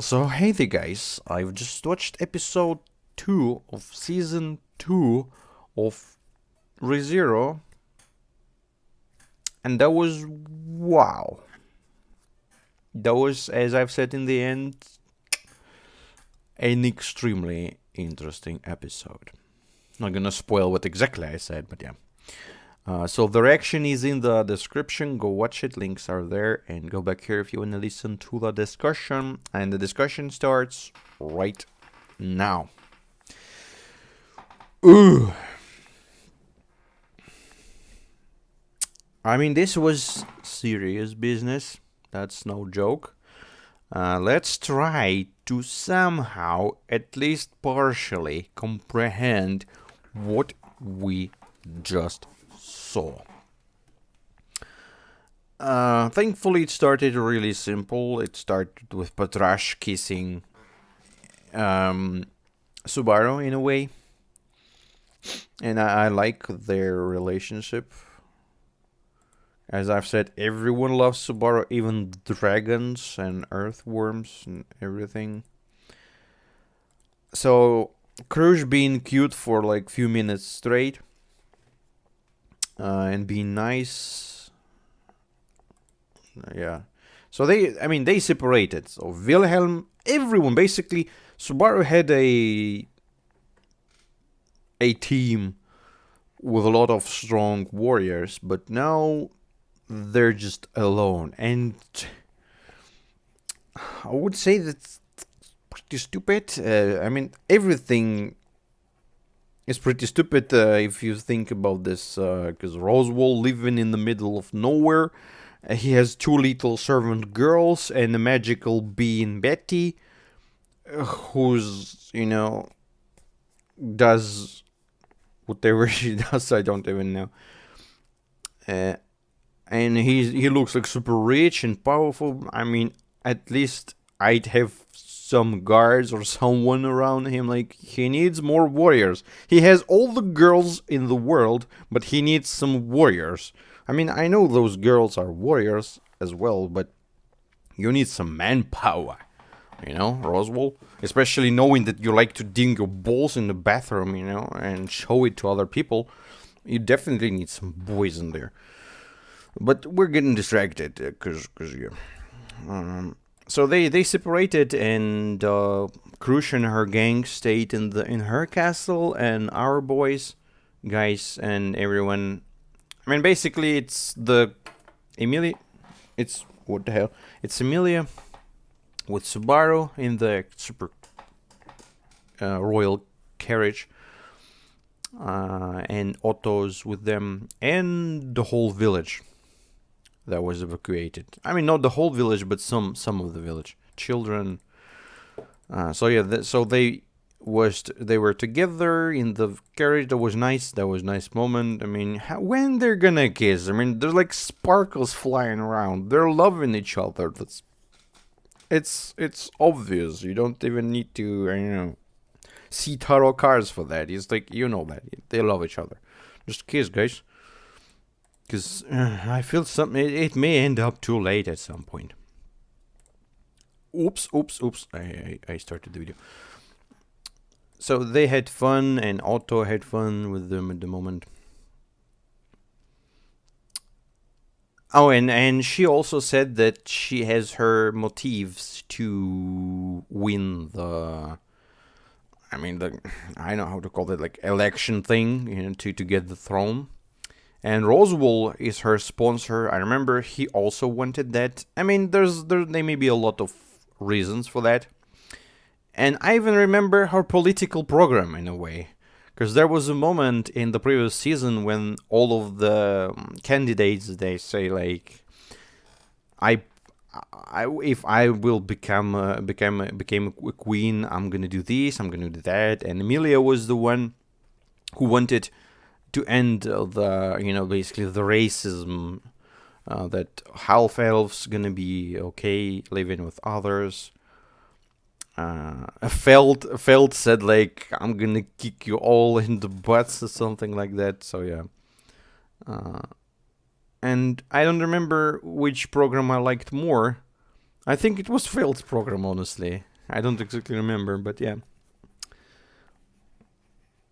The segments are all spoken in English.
So, hey there, guys. I've just watched episode 2 of season 2 of ReZero, and that was wow. That was, as I've said in the end, an extremely interesting episode. Not gonna spoil what exactly I said, but yeah. So the reaction is in the description. Go watch it. Links are there. And go back here if you want to listen to the discussion. And the discussion starts right now. Ooh. I mean, this was serious business. That's no joke. Let's try to somehow, at least partially, comprehend what we just saw. Thankfully, it started really simple. It started with Beatrice kissing Subaru in a way. And I like their relationship. As I've said, everyone loves Subaru, even dragons and earthworms and everything. So, Krush being cute for like few minutes straight. And being nice. Yeah. So they separated. So Wilhelm, everyone, basically, Subaru had a team with a lot of strong warriors, but now they're just alone. And I would say that's pretty stupid. Everything is pretty stupid if you think about this, because Roswell living in the middle of nowhere. He has two little servant girls and a magical being Betty, who's, does whatever she does. I don't even know. And he looks like super rich and powerful. I mean, at least I'd have some guards or someone around him. Like, he needs more warriors. He has all the girls in the world, but he needs some warriors. I mean, I know those girls are warriors as well, but you need some manpower. Roswell? Especially knowing that you like to dig your balls in the bathroom, and show it to other people. You definitely need some boys in there. But we're getting distracted, because yeah. So they separated, and Krush and her gang stayed in her castle, and our guys, and everyone. I mean, basically, it's Emilia. It's what the hell? It's Emilia with Subaru in the super royal carriage, and Otto's with them, and the whole village that was evacuated. I mean, not the whole village, but some of the village, children. So they were together in the carriage. That was nice. That was a nice moment. I mean, when they're gonna kiss? I mean, there's like sparkles flying around. They're loving each other. It's obvious. You don't even need to see tarot cards for that. It's like, that they love each other. Just kiss, guys. Because I feel something. It may end up too late at some point. Oops. I started the video. So they had fun, and Otto had fun with them at the moment. Oh, and she also said that she has her motives to win I don't know how to call it, like election thing, to get the throne. And Roswell is her sponsor. I remember he also wanted that. I mean, there may be a lot of reasons for that. And I even remember her political program in a way. Because there was a moment in the previous season when all of the candidates, they say, like, if I will became a queen, I'm gonna do this, I'm gonna do that. And Emilia was the one who wanted to end basically the racism, that half elves gonna be okay living with others. Feld said, like, I'm gonna kick you all in the butts or something like that. So yeah. And I don't remember which program I liked more. I think it was Feld's program, honestly. I don't exactly remember, but yeah.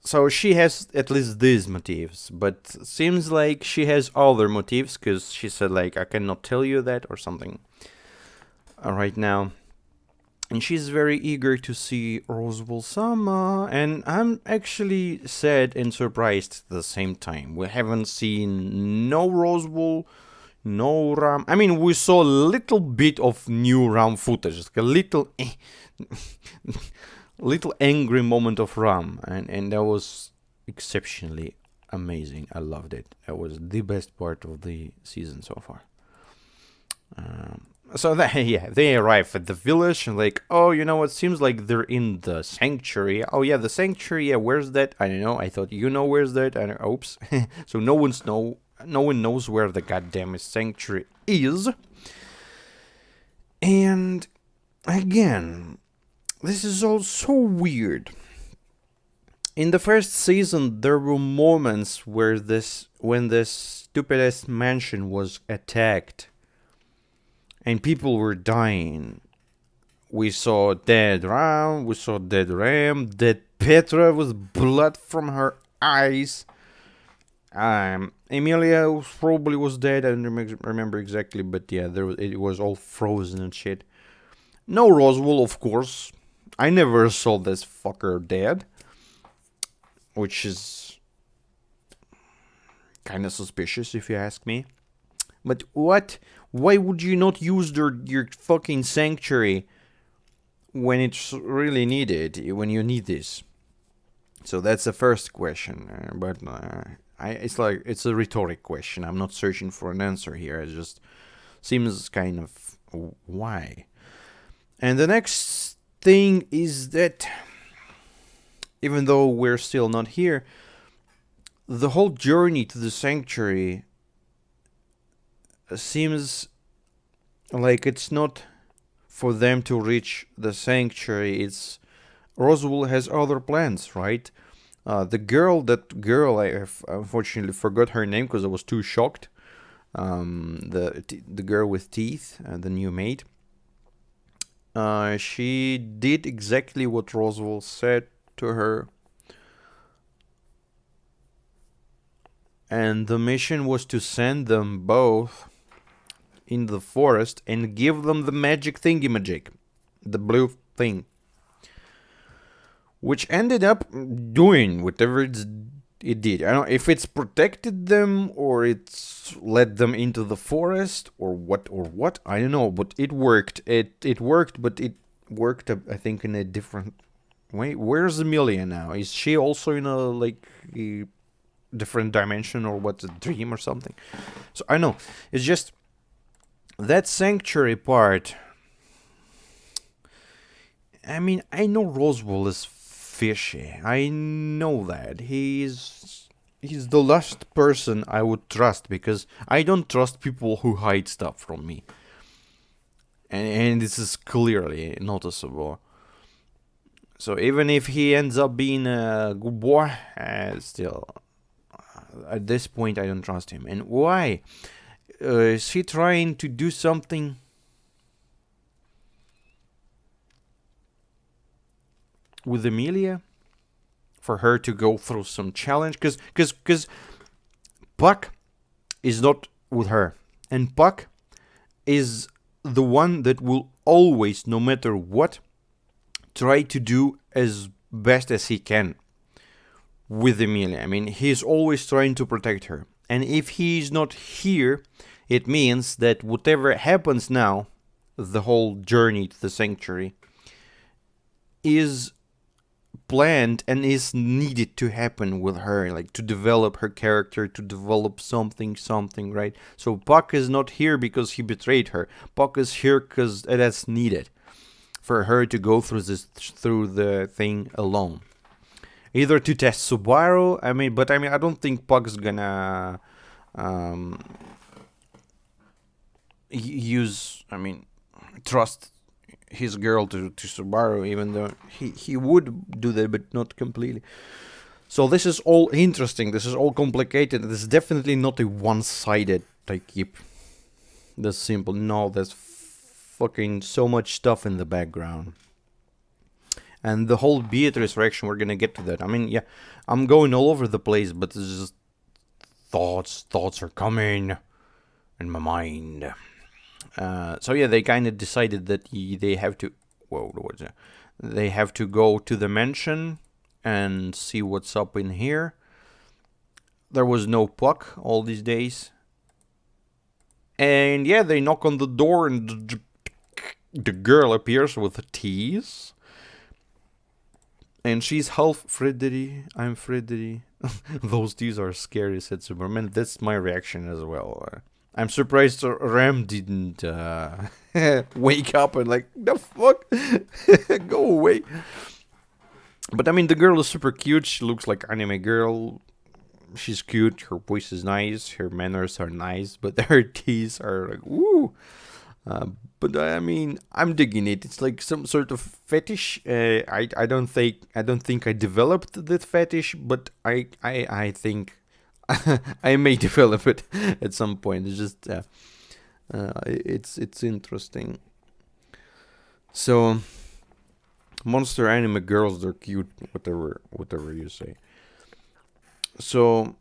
So she has at least these motifs, but seems like she has other motifs because she said like I cannot tell you that or something right now. And she's very eager to see Roswell-sama, and I'm actually sad and surprised at the same time. We haven't seen no Roswell, no Ram. I mean, we saw a little bit of new Ram footage, like a little, little angry moment of Ram, and that was exceptionally amazing. I loved it. That was the best part of the season so far. So that, yeah, they arrive at the village and like, oh, you know what? Seems like they're in the sanctuary. Oh yeah, the sanctuary. Yeah, where's that? I don't know. I thought you know where's that. And oops. So no one knows where the goddamn sanctuary is. And again, this is all so weird. In the first season, there were moments where when this stupid ass mansion was attacked and people were dying. We saw dead Ram, we saw dead Ram, dead Petra with blood from her eyes. Emilia probably was dead, I don't remember exactly, but yeah, it was all frozen and shit. No Roswell, of course. I never saw this fucker dead, which is kind of suspicious if you ask me. But what? Why would you not use your fucking sanctuary when it's really needed, when you need this? So that's the first question. It's a rhetoric question. I'm not searching for an answer here. It just seems kind of why. And the next thing is that even though we're still not here, the whole journey to the sanctuary seems like it's not for them to reach the sanctuary. It's Roswell has other plans, right? That girl, I have unfortunately forgot her name because I was too shocked. The girl with teeth, the new maid. She did exactly what Roswell said to her. And the mission was to send them both in the forest and give them the magic thingy-magic, the blue thing, which ended up doing whatever it did. I don't know if it's protected them or it's led them into the forest or what. I don't know, but it worked. It worked, but it worked, I think, in a different way. Where's Amelia now? Is she also in a different dimension or what's a dream or something? So I know it's just that sanctuary part. I mean, I know Roswell is fishy. I know that he's the last person I would trust because I don't trust people who hide stuff from me, and this is clearly noticeable. So even if he ends up being a good boy, still at this point I don't trust him. And why? Is he trying to do something with Amelia for her to go through some challenge? Because Puck is not with her, and Puck is the one that will always, no matter what, try to do as best as he can with Amelia. I mean, he's always trying to protect her. And if he's not here, it means that whatever happens now, the whole journey to the sanctuary, is planned and is needed to happen with her, like to develop her character, to develop something, right? So Puck is not here because he betrayed her. Puck is here because that's needed for her to go through the thing alone. Either to test Subaru, I don't think Puck's gonna trust his girl to Subaru, even though he would do that, but not completely. So this is all interesting. This is all complicated. This is definitely not a one-sided yep, that's simple. No, there's fucking so much stuff in the background. And the whole Beatrice reaction, we're gonna get to that. I mean, yeah, I'm going all over the place, but it's just thoughts are coming in my mind. So yeah, they kind of decided that they have to. Whoa, what's that? They have to go to the mansion and see what's up in here. There was no Puck all these days. And yeah, they knock on the door and the girl appears with teeth. And she's half Freddy. I'm Freddy. Those teeth are scary, said Superman. That's my reaction as well. I'm surprised Ram didn't wake up and like, the fuck? Go away. But I mean, the girl is super cute. She looks like anime girl. She's cute. Her voice is nice. Her manners are nice. But her teeth are like, woo. But I mean, I'm digging it. It's like some sort of fetish. I don't think I developed that fetish, but I think I may develop it at some point. It's just it's interesting. So monster anime girls, they're cute. Whatever you say. So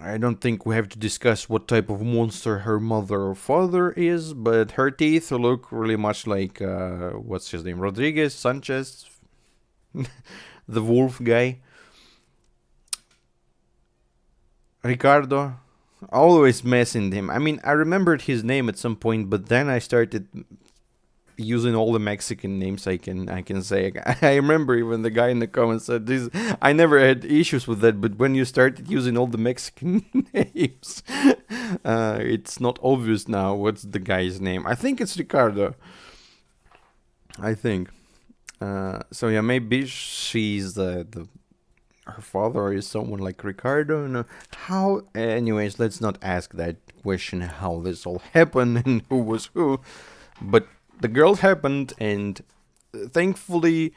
I don't think we have to discuss what type of monster her mother or father is, but her teeth look really much like what's his name, Rodriguez Sanchez, the wolf guy. Ricardo, always messing him. I mean, I remembered his name at some point, but then I started using all the Mexican names I can say. I remember even the guy in the comments said this. I never had issues with that, but when you started using all the Mexican names, it's not obvious now what's the guy's name. I think it's Ricardo. I think. So yeah, maybe she's her father is someone like Ricardo. No, how? Anyways, let's not ask that question. How this all happened and who was who, but the girl happened, and thankfully,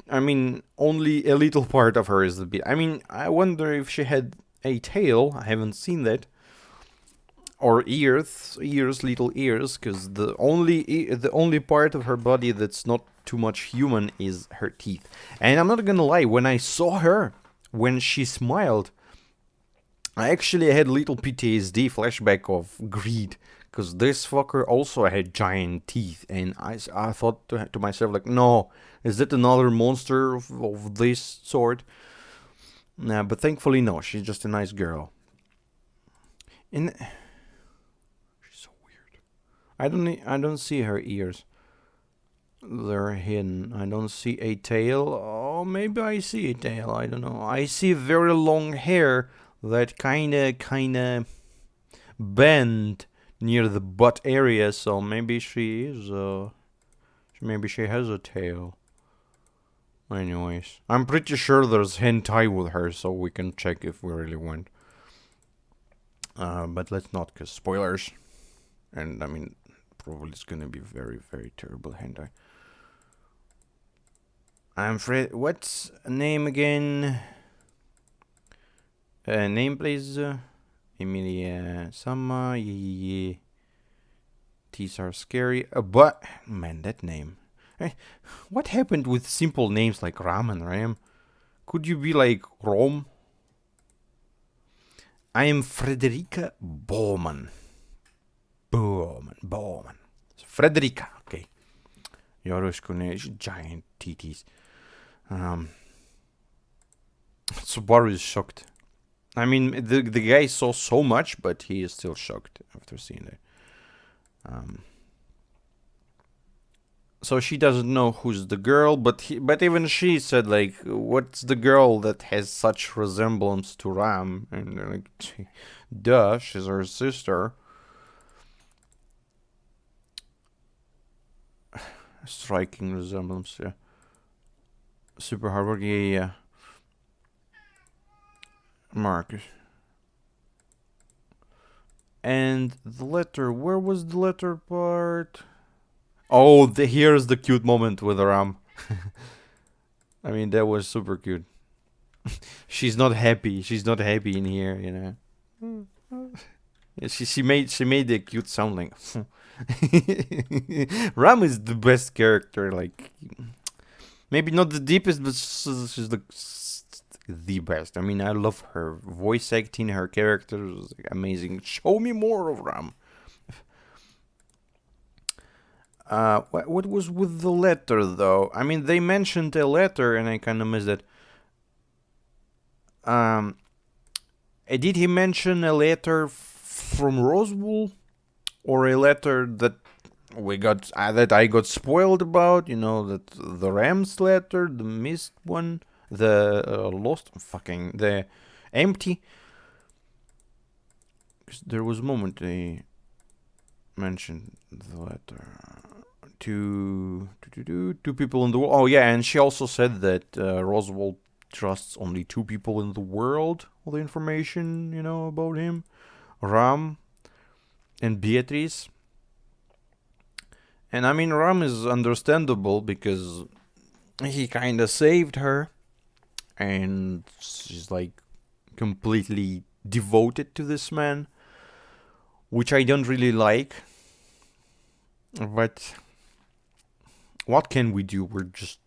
I mean, only a little part of her is the bit. I mean, I wonder if she had a tail. I haven't seen that. Or ears, little ears, because the only part of her body that's not too much human is her teeth. And I'm not gonna lie, when I saw her, when she smiled, I actually had little PTSD flashback of Greed. Because this fucker also had giant teeth, and I thought to myself, like, no, is that another monster of this sort? Nah, but thankfully, no, she's just a nice girl. And she's so weird. I don't see her ears. They're hidden. I don't see a tail. Oh, maybe I see a tail. I don't know. I see very long hair that kinda bend near the butt area, so maybe she has a tail. Anyways, I'm pretty sure there's hentai with her, so we can check if we really want. But let's not, cause spoilers. And I mean, probably it's gonna be very, very terrible hentai. I'm afraid. What's name again? Name please. Emilia Sama. Yeah. These are scary. But man, that name. What happened with simple names like Ram and Ram? Could you be like Rome? I am Frederica Bowman. Bowman. Frederica, okay. Yorushkune, giant titties. Subaru is shocked. I mean, the guy saw so much, but he is still shocked after seeing it. So she doesn't know who's the girl, but even she said, like, what's the girl that has such resemblance to Ram? And they're like, duh, she's her sister. Striking resemblance, yeah. Super hard work, yeah. Marcus. And the letter, where was the letter part? Oh, here's the cute moment with Ram. I mean, that was super cute. She's not happy. She's not happy in here, you know. Yeah, she made the cute sound like. Ram is the best character. Like maybe not the deepest, but she's the best. I mean, I love her voice acting. Her character is amazing. Show me more of Ram. What was with the letter though? I mean, they mentioned a letter, and I kind of missed it. Um, did he mention a letter from Roswell, or a letter that we got that I got spoiled about? You know, that the Rams letter, the missed one, the lost, fucking the empty. 'Cause there was a moment they mentioned the letter. Two people in the world. Oh yeah, and she also said that Roswell trusts only two people in the world. All the information about him, Ram and Beatrice. And I mean, Ram is understandable because he kind of saved her, and she's like completely devoted to this man, which I don't really like. But what can we do? We're just.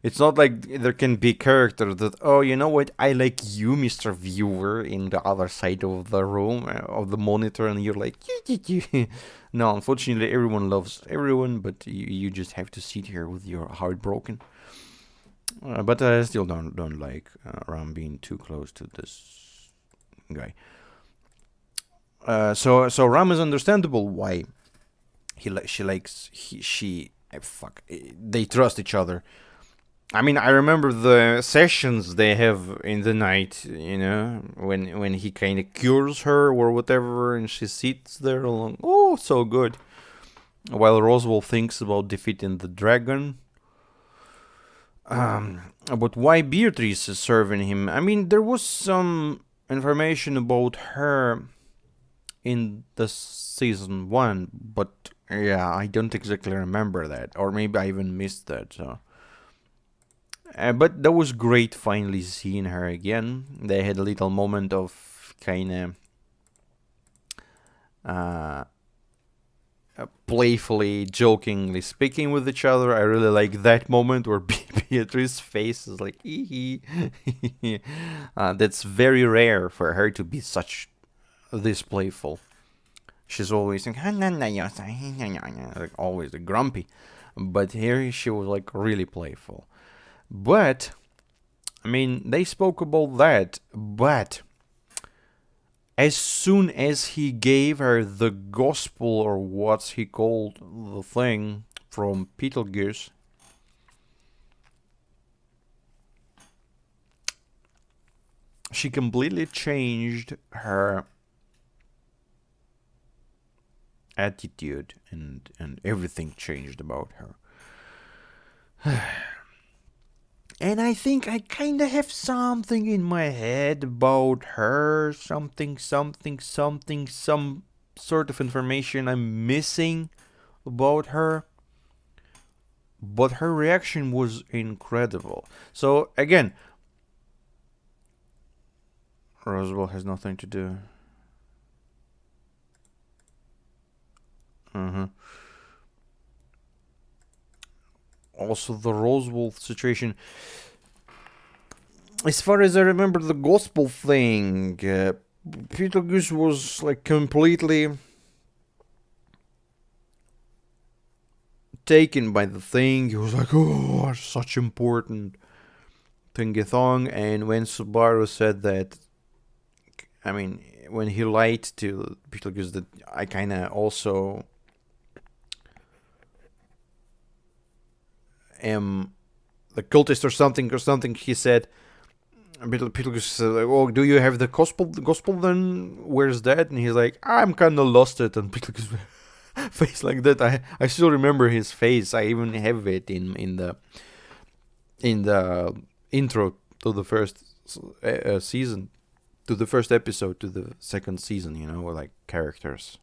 It's not like there can be character that, oh, you know what? I like you, Mr. Viewer, in the other side of the room, of the monitor, and you're like, no, unfortunately, everyone loves everyone, but you just have to sit here with your heart broken. But I still don't like Ram being too close to this guy. So Ram is understandable why she likes she fuck they trust each other. I mean, I remember the sessions they have in the night, when he kind of cures her or whatever, and she sits there alone. Oh, so good. While Roswell thinks about defeating the dragon. But why Beatrice is serving him? I mean, there was some information about her in the season 1, but yeah, I don't exactly remember that, or maybe I even missed that. So, but that was great finally seeing her again. They had a little moment of kind of playfully, jokingly speaking with each other. I really like that moment where Beatrice's face is like, hee hee. That's very rare for her to be this playful. She's always like always grumpy, but here she was like really playful. But I mean, they spoke about that, but as soon as he gave her the gospel, or what he called the thing from Beetlejuice, she completely changed her attitude, and everything changed about her. And I think I kind of have something in my head about her, some sort of information I'm missing about her. But her reaction was incredible. So again, Roswell has nothing to do. Also, the Roswell situation. As far as I remember, the gospel thing, Beetlejuice was like completely taken by the thing. He was like, oh, such important thingy-thong. And when Subaru said that, I mean, when he lied to Beetlejuice, that I kind of also am the cultist or something, he said, Beetlejuice said, like, oh, do you have the gospel then? Where's that? And he's like, I'm kind of lost it. And Beetlejuice face like that, I still remember his face. I even have it in the intro to the first season, to the first episode, to the second season, like characters.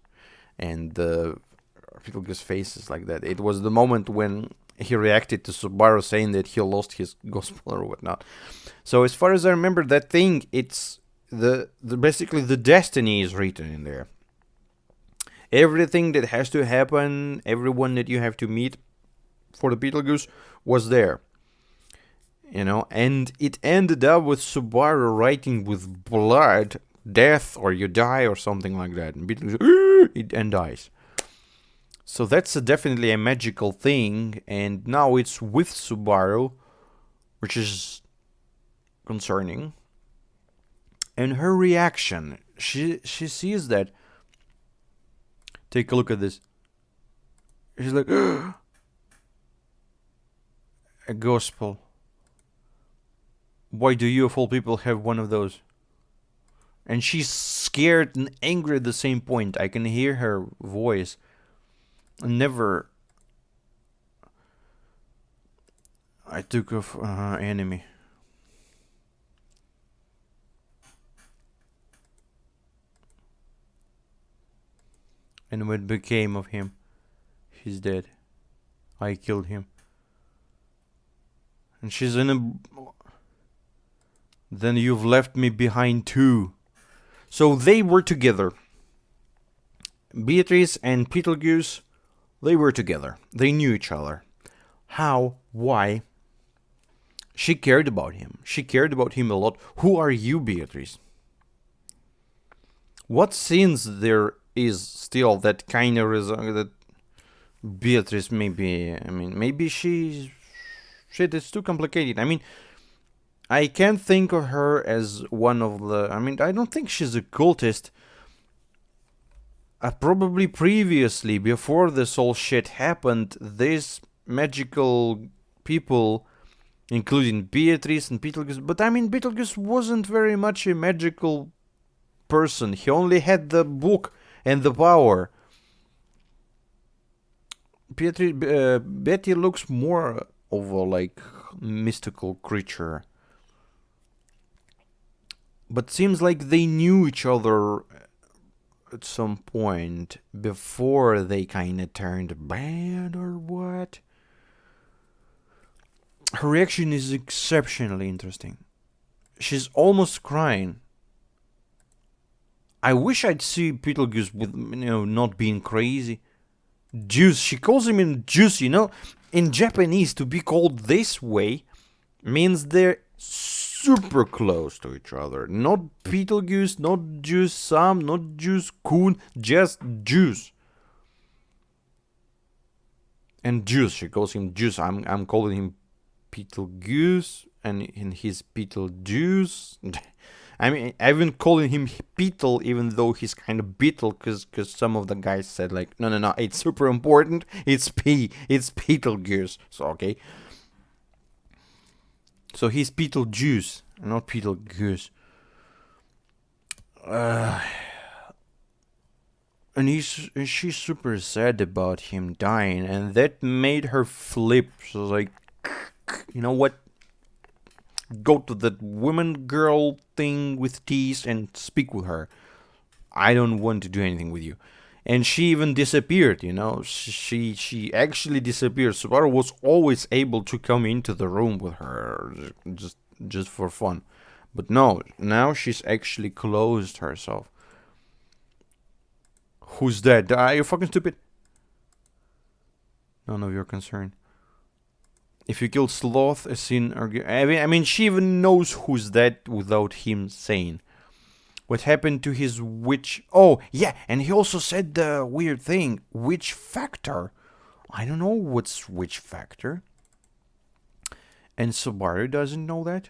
And Beetlejuice's face is like that. It was the moment when he reacted to Subaru saying that he lost his gospel or whatnot. So as far as I remember that thing, it's the basically the destiny is written in there. Everything that has to happen, everyone that you have to meet for the Beetlejuice was there. And it ended up with Subaru writing with blood, death or you die or something like that. And Beetlejuice, and dies. So that's definitely a magical thing, and now it's with Subaru, which is concerning. And her reaction, she sees that. Take a look at this. She's like, a gospel. Why do you of all people have one of those? And she's scared and angry at the same point. I can hear her voice. Never. I took off enemy. And what became of him? He's dead. I killed him. And she's in a... Then you've left me behind too. So they were together. Beatrice and Beetlejuice, they were together. They knew each other. How? Why? She cared about him. She cared about him a lot. Who are you, Beatrice? What sins there is still that kind of that Beatrice maybe... maybe she's... Shit, it's too complicated. I can't think of her as one of the... I don't think she's a cultist. Probably previously, before this whole shit happened, these magical people, including Beatrice and Beetlejuice... But Beetlejuice wasn't very much a magical person. He only had the book and the power. Betty looks more of a, mystical creature. But seems like they knew each other at some point before they kind of turned bad or what. Her reaction is exceptionally interesting. She's almost crying. I wish I'd see Beetlejuice with, not being crazy. Juice, she calls him in Juice, In Japanese, to be called this way means they're super close to each other. Not Beetlejuice, not Juice Sam, not Juice Kun, just Juice. And Juice, she calls him Juice. I'm calling him Beetlejuice, and he's Beetlejuice. I've been calling him Beetle, even though he's kind of Beetle, because some of the guys said, no, it's super important. It's Beetlejuice. So, okay. So he's Beetlejuice, not Beetlejuice. And she's super sad about him dying, and that made her flip. She was like, you know what? Go to that woman-girl thing with teeth and speak with her. I don't want to do anything with you. And she even disappeared, She actually disappeared. Subaru was always able to come into the room with her, just for fun. But no, now she's actually closed herself. Who's that? Are you fucking stupid? None of your concern. If you kill Sloth, a sin... she even knows who's that without him saying. What happened to his witch... Oh, yeah, and he also said the weird thing. Witch factor. I don't know what's witch factor. And Subaru doesn't know that?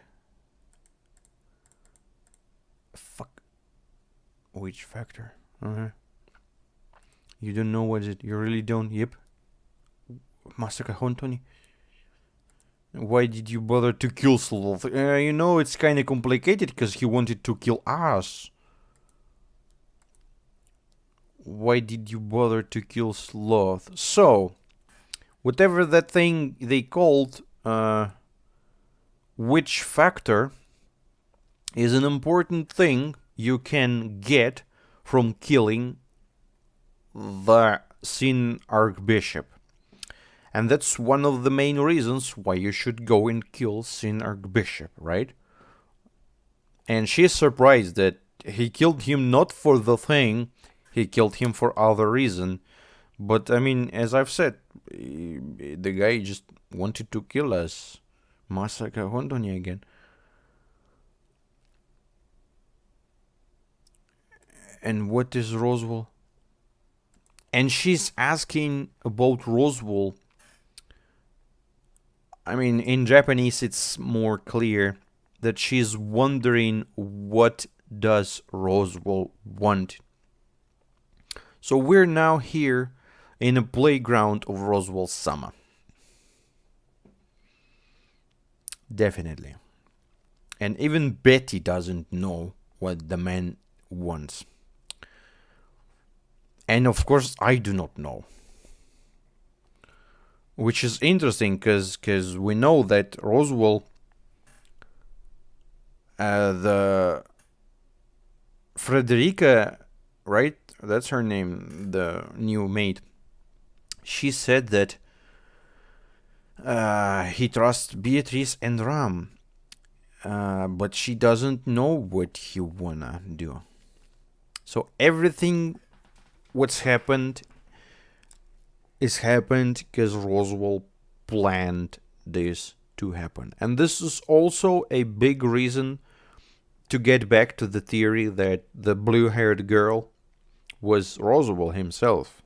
Fuck. Witch factor. You don't know what it... You really don't? Yep. Masaka Hontoni. Why did you bother to kill Sloth? It's kind of complicated because he wanted to kill us. Why did you bother to kill Sloth? So, whatever that thing they called witch factor is an important thing you can get from killing the Sin Archbishop. And that's one of the main reasons why you should go and kill Sin Archbishop, right? And she's surprised that he killed him not for the thing, he killed him for other reason. But I mean, as I've said, the guy just wanted to kill us. Masaka Hondonya again. And what is Roswell? And she's asking about Roswell. I mean, in Japanese, it's more clear that she's wondering what does Roswell want. So we're now here in a playground of Roswell Sama. Definitely. And even Betty doesn't know what the man wants. And of course, I do not know. Which is interesting because we know that Roswell, the Frederica, right? That's her name, the new maid. She said that he trusts Beatrice and Ram, but she doesn't know what he wanna do. So everything what's happened is happened because Roswell planned this to happen. And this is also a big reason to get back to the theory that the blue-haired girl was Roswell himself.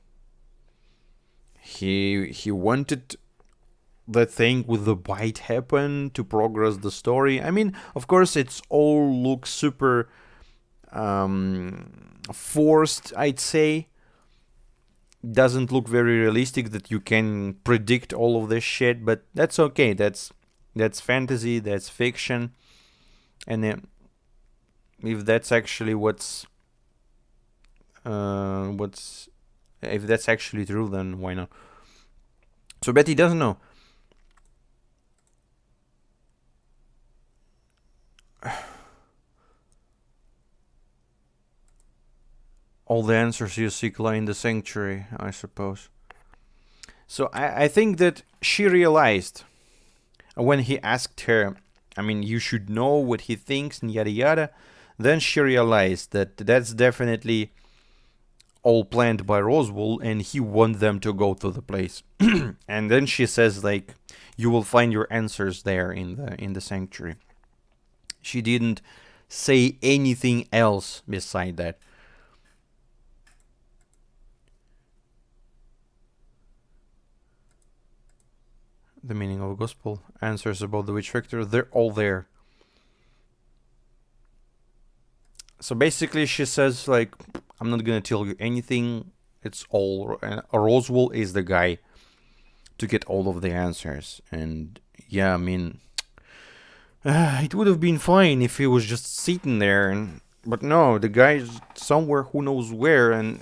He wanted the thing with the bite happen to progress the story. I mean, of course, it's all looks super forced, I'd say. Doesn't look very realistic that you can predict all of this shit, but that's okay. That's fantasy, that's fiction, and if that's actually what's if that's actually true, then why not? So Betty doesn't know. All the answers you seek lie in the sanctuary, I suppose. So I think that she realized when he asked her, I mean, you should know what he thinks and yada yada. Then she realized that that's definitely all planned by Roswell and he wants them to go to the place. And then she says, like, you will find your answers there in the sanctuary. She didn't say anything else beside that. The meaning of gospel, answers about the witch factor, they're all there. So basically she says, like, I'm not gonna tell you anything, it's all, Roswell is the guy to get all of the answers. And yeah, I mean, it would have been fine if he was just sitting there, but no, the guy's somewhere who knows where, and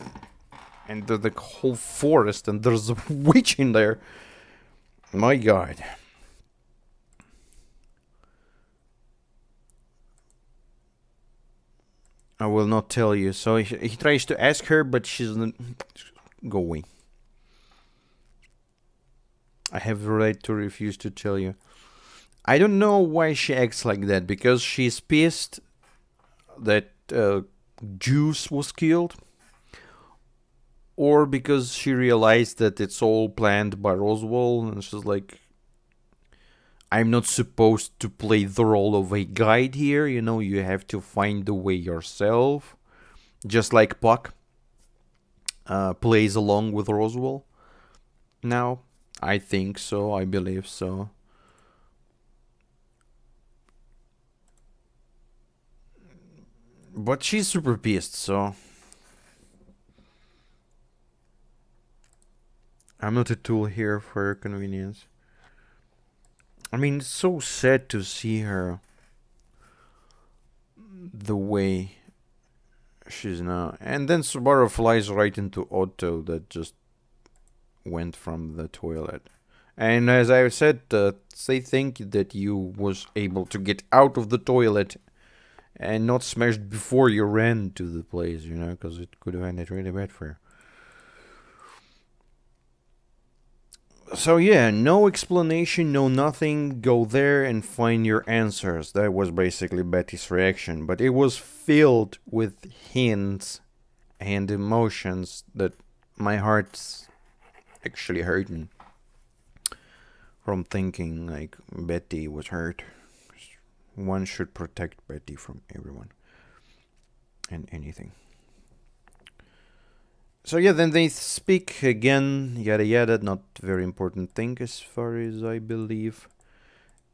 the whole forest, and there's a witch in there. My God. I will not tell you. So he tries to ask her, but she's not. Go away. I have the right to refuse to tell you. I don't know why she acts like that, because she's pissed that Juice was killed, or because she realized that it's all planned by Roswell, and she's like, I'm not supposed to play the role of a guide here, you know, you have to find the way yourself. Just like Puck plays along with Roswell. Now, I think so, I believe so. But she's super pissed, so I'm not a tool here for your convenience. I mean, it's so sad to see her the way she's now. And then Subaru flies right into Otto that just went from the toilet. And as I said, they think that you was able to get out of the toilet and not smashed before you ran to the place, you know, because it could have ended really bad for you. So yeah, no explanation, no nothing. Go there and find your answers. That was basically Betty's reaction, but it was filled with hints and emotions that my heart's actually hurting from thinking like Betty was hurt. One should protect Betty from everyone and anything. So yeah, then they speak again, yada yada, not very important thing as far as I believe.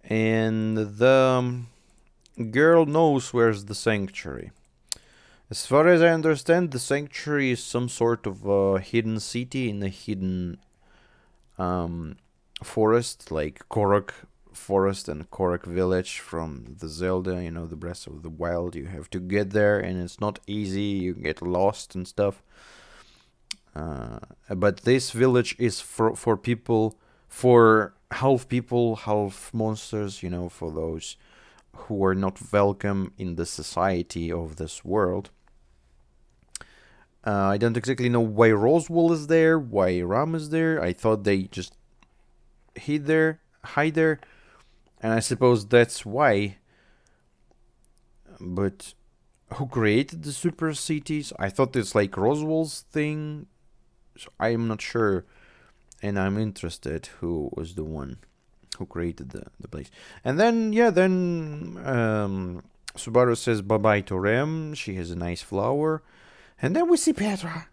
And the girl knows where's the sanctuary. As far as I understand, the sanctuary is some sort of a hidden city in a hidden forest, like Korok Forest and Korok Village from the Zelda, the Breath of the Wild. You have to get there, and it's not easy. You get lost and stuff. But this village is for people, for half monsters, for those who are not welcome in the society of this world. I don't exactly know why Roswell is there, why Ram is there. I thought they just hide there, and I suppose that's why. But who created the super cities? I thought it's like Roswell's thing, so I'm not sure, and I'm interested who was the one who created the place. And then Subaru says bye bye to Rem. She has a nice flower, and then we see Petra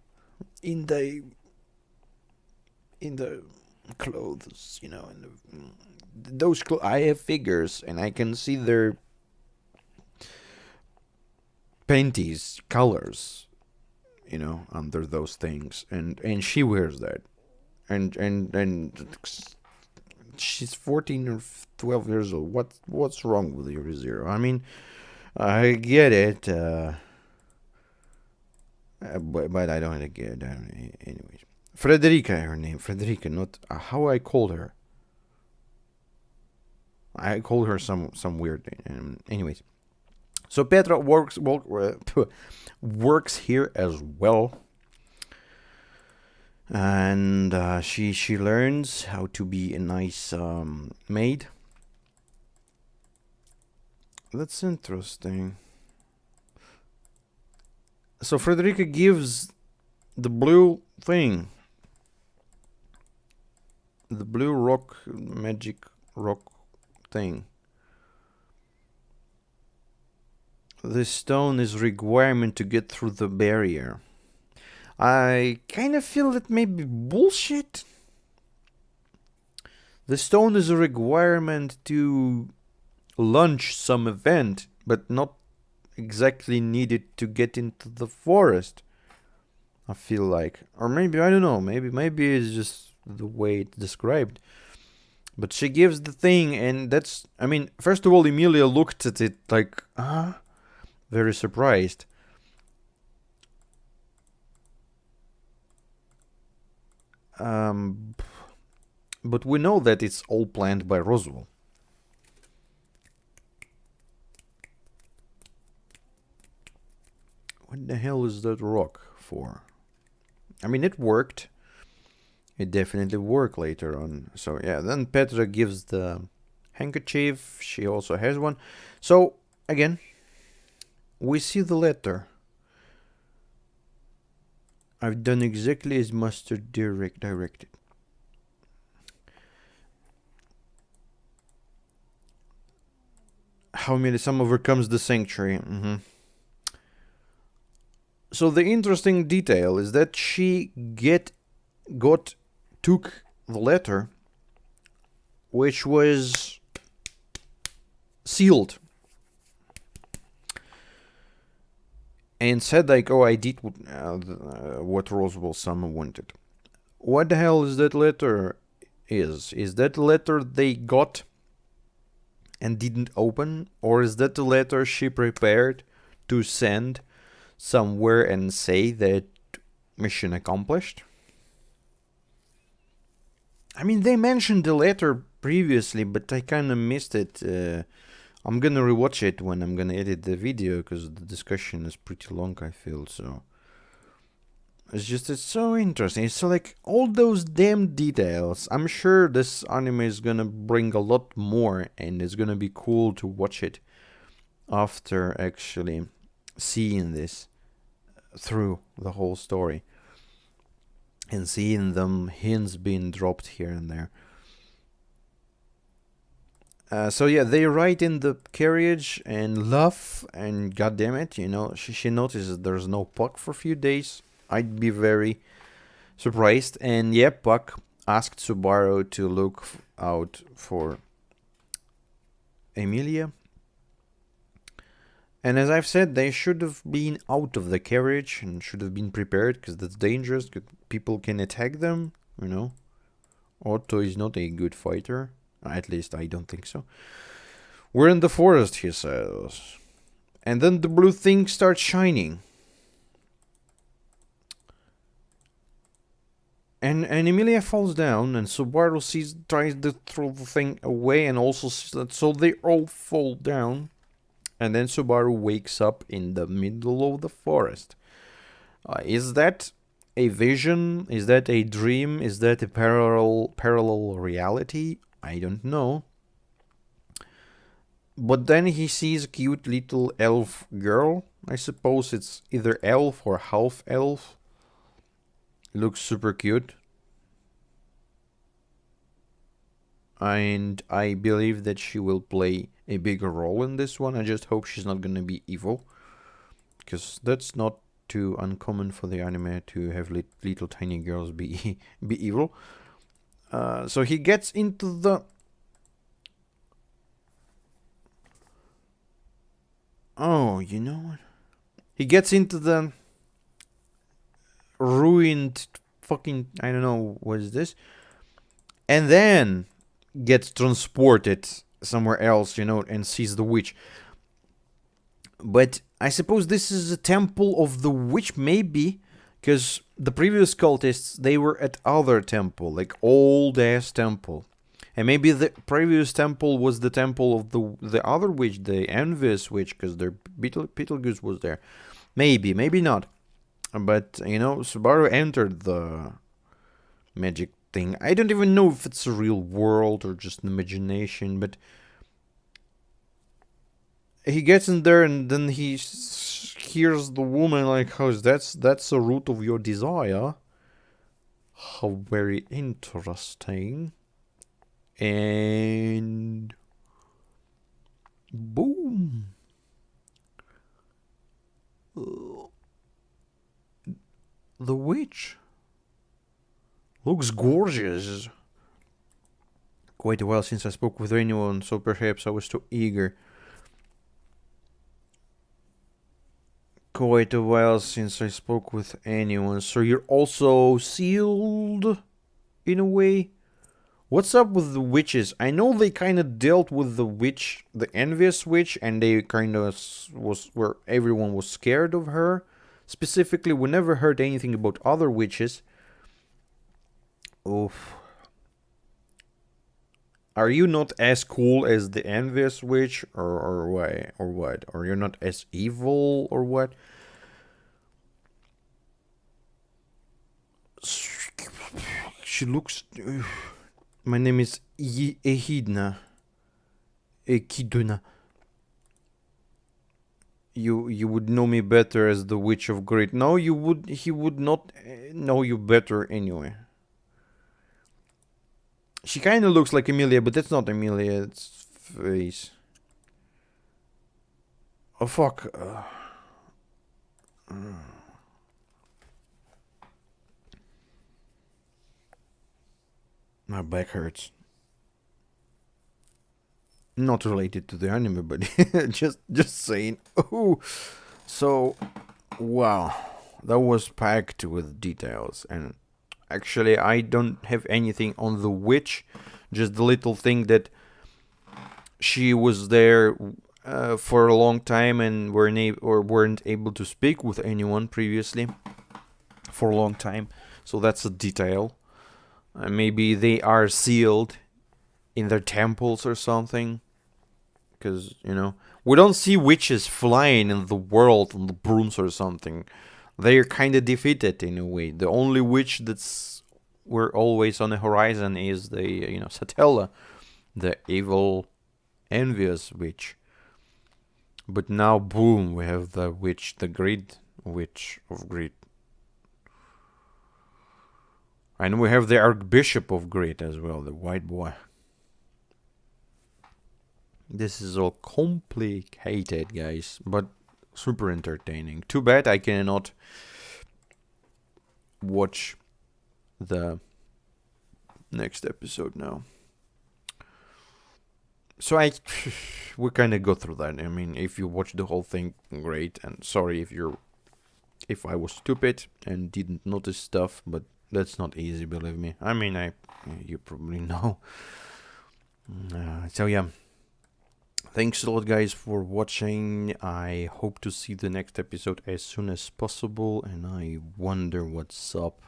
in the clothes, those I have figures, and I can see their panties colors, under those things, and she wears that, and she's 14 or 12 years old. What's wrong with you, Zero? I mean, I get it, but I don't get it. Anyways, Frederica, her name, Frederica, not how I called her. I called her some weird name. Anyways, so Petra works here as well, and she learns how to be a nice maid. That's interesting. So Frederica gives the blue thing, the blue rock, magic rock thing. This stone is requirement to get through the barrier. I kind of feel that may be bullshit. The stone is a requirement to launch some event, but not exactly needed to get into the forest. I feel like, or maybe I don't know. Maybe it's just the way it's described. But she gives the thing, and that's. I mean, first of all, Emilia looked at it like, very surprised. But we know that it's all planned by Roswell. What the hell is that rock for? I mean, it worked. It definitely worked later on. So yeah, then Petra gives the handkerchief. She also has one. So again, we see the letter. I've done exactly as Master directed. How Melisama overcomes the sanctuary. So the interesting detail is that she took the letter, which was sealed, and said like, "Oh, I did what Roswell-sama wanted." What the hell is that letter? Is that the letter they got and didn't open, or is that the letter she prepared to send somewhere and say that mission accomplished? I mean, they mentioned the letter previously, but I kind of missed it. I'm gonna rewatch it when I'm gonna edit the video, because the discussion is pretty long, I feel. So it's so interesting. It's so like all those damn details. I'm sure this anime is gonna bring a lot more, and it's gonna be cool to watch it after actually seeing this. through the whole story and seeing them hints being dropped here and there. So yeah, they ride in the carriage and laugh, and goddamn it, she notices there's no Puck for a few days. I'd be very surprised. And yeah, Puck asked Subaru to look out for Emilia. And as I've said, they should have been out of the carriage and should have been prepared, because that's dangerous. People can attack them, Otto is not a good fighter. At least I don't think so. We're in the forest, he says. And then the blue thing starts shining. And Emilia falls down, and Subaru tries to throw the thing away, and also so they all fall down. And then Subaru wakes up in the middle of the forest. Is that a vision? Is that a dream? Is that a parallel reality? I don't know. But then he sees a cute little elf girl. I suppose it's either elf or half elf. Looks super cute. And I believe that she will play a bigger role in this one. I just hope she's not gonna be evil, because that's not too uncommon for the anime to have little tiny girls be evil. So he gets into the... Oh, you know what? He gets into the ruined fucking... I don't know, what is this? And then gets transported somewhere else, and sees the witch. But I suppose this is a temple of the witch, maybe, because the previous cultists, they were at other temple, like old-ass temple. And maybe the previous temple was the temple of the other witch, the envious witch, because their Beetlejuice was there. Maybe not. But, Subaru entered the magic thing. I don't even know if it's a real world or just an imagination, but he gets in there, and then he hears the woman like, that's the root of your desire. How very interesting. And boom. The witch looks gorgeous. Quite a while since I spoke with anyone, so perhaps I was too eager. Quite a while since I spoke with anyone, so you're also sealed in a way? What's up with the witches? I know they kind of dealt with the witch, the envious witch, and they kind of was where everyone was scared of her. Specifically, we never heard anything about other witches. Oof. Are you not as cool as the envious witch, or why, or what? Or you're not as evil, or what? She looks... My name is Echidna. You would know me better as the Witch of Great. No, he would not know you better anyway. She kind of looks like Emilia, but that's not Emilia's face. Oh fuck. My back hurts. Not related to the anime, but just saying. Oh, so wow, that was packed with details. And actually, I don't have anything on the witch. Just the little thing that she was there for a long time and weren't able to speak with anyone previously for a long time. So that's a detail. Maybe they are sealed in their temples or something. Because, we don't see witches flying in the world on the brooms or something. They're kind of defeated in a way. The only witch that's we're always on the horizon is the, Satella, the evil, envious witch. But now, boom, we have the witch, the great Witch of Greed. And we have the Archbishop of Greed as well, the white boy. This is all complicated, guys, but super entertaining. Too bad I cannot watch the next episode now. So we kind of go through that. I mean, if you watch the whole thing, great. And sorry if I was stupid and didn't notice stuff, but that's not easy, believe me. I mean, you probably know. So yeah, thanks a lot, guys, for watching. I hope to see the next episode as soon as possible, and I wonder what's up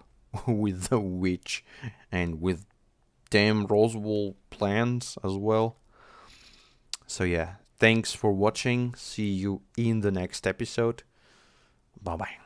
with the witch and with damn Roswell plans as well. So yeah, thanks for watching. See you in the next episode. Bye bye.